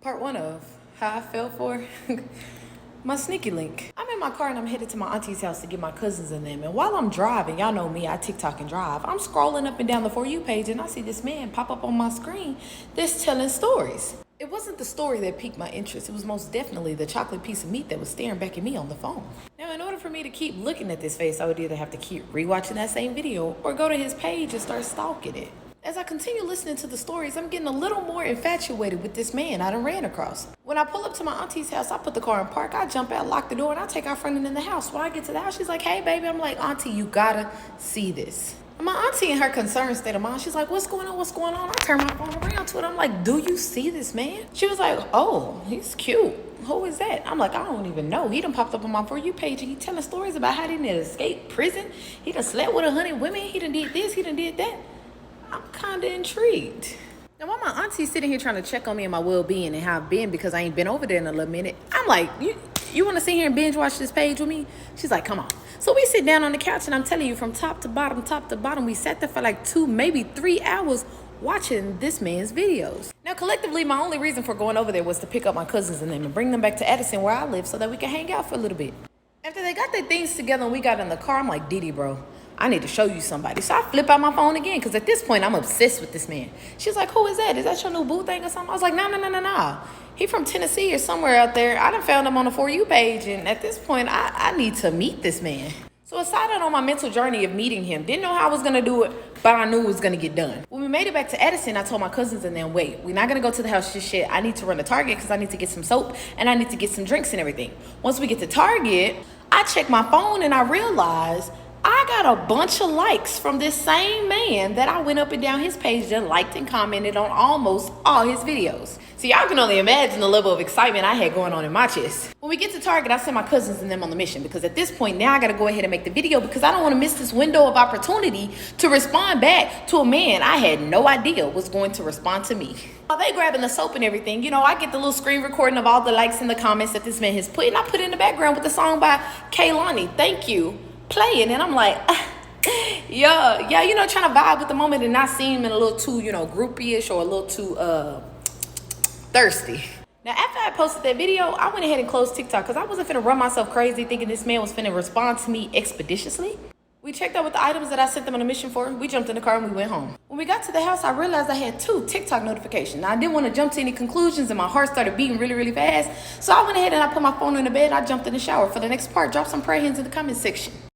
Part one of how I fell for my sneaky link. I'm in my car and I'm headed to my auntie's house to get my cousins and them. And while I'm driving, y'all know me, I TikTok and drive. I'm scrolling up and down the For You page and I see this man pop up on my screen that's telling stories. It wasn't the story that piqued my interest. It was most definitely the chocolate piece of meat that was staring back at me on the phone. Now, in order for me to keep looking at this face, I would either have to keep rewatching that same video or go to his page and start stalking it. As I continue listening to the stories, I'm getting a little more infatuated with this man I done ran across. When I pull up to my auntie's house, I put the car in park, I jump out, lock the door, and I take off running in the house. When I get to the house, she's like, "Hey, baby." I'm like, "Auntie, you gotta see this." And my auntie, in her concerned state of mind, she's like, "What's going on? What's going on?" I turn my phone around to it. I'm like, "Do you see this man?" She was like, "Oh, he's cute. Who is that?" I'm like, "I don't even know. He done popped up on my For You page and he telling stories about how he done escaped prison. He done slept with 100 women. He done did this. He done did that." I'm kind of intrigued. Now, while my auntie's sitting here trying to check on me and my well-being and how I've been because I ain't been over there in a little minute, I'm like, you want to sit here and binge watch this page with me? She's like, "Come on." So we sit down on the couch and I'm telling you, from top to bottom, we sat there for like 2, maybe 3 hours watching this man's videos. Now, collectively, my only reason for going over there was to pick up my cousins and them and bring them back to Addison where I live so that we could hang out for a little bit. After they got their things together and we got in the car, I'm like, "Didi, bro, I need to show you somebody." So I flip out my phone again because at this point, I'm obsessed with this man. She's like, "Who is that? Is that your new boo thing or something?" I was like, No. He from Tennessee or somewhere out there. I done found him on the For You page. And at this point, I need to meet this man. So I started on my mental journey of meeting him. Didn't know how I was going to do it, but I knew it was going to get done. When we made it back to Edison, I told my cousins and them, "Wait, we're not going to go to the house just yet. I need to run to Target because I need to get some soap and I need to get some drinks and everything." Once we get to Target, I check my phone and I realize I got a bunch of likes from this same man that I went up and down his page and liked and commented on almost all his videos. So y'all can only imagine the level of excitement I had going on in my chest. When we get to Target, I send my cousins and them on the mission because at this point now I gotta go ahead and make the video because I don't want to miss this window of opportunity to respond back to a man I had no idea was going to respond to me. While they grabbing the soap and everything, I get the little screen recording of all the likes and the comments that this man has put, and I put it in the background with the song by Kehlani, "Thank You," playing, and I'm like, yeah, trying to vibe with the moment and not seem a little too, groupie-ish or a little too thirsty. Now, after I posted that video, I went ahead and closed TikTok because I wasn't finna run myself crazy thinking this man was finna respond to me expeditiously. We checked out with the items that I sent them on a mission for. We jumped in the car and we went home. When we got to the house, I realized I had 2 TikTok notifications. Now, I didn't want to jump to any conclusions and my heart started beating really, really fast. So I went ahead and I put my phone in the bed. I jumped in the shower. For the next part, drop some prayer hands in the comment section.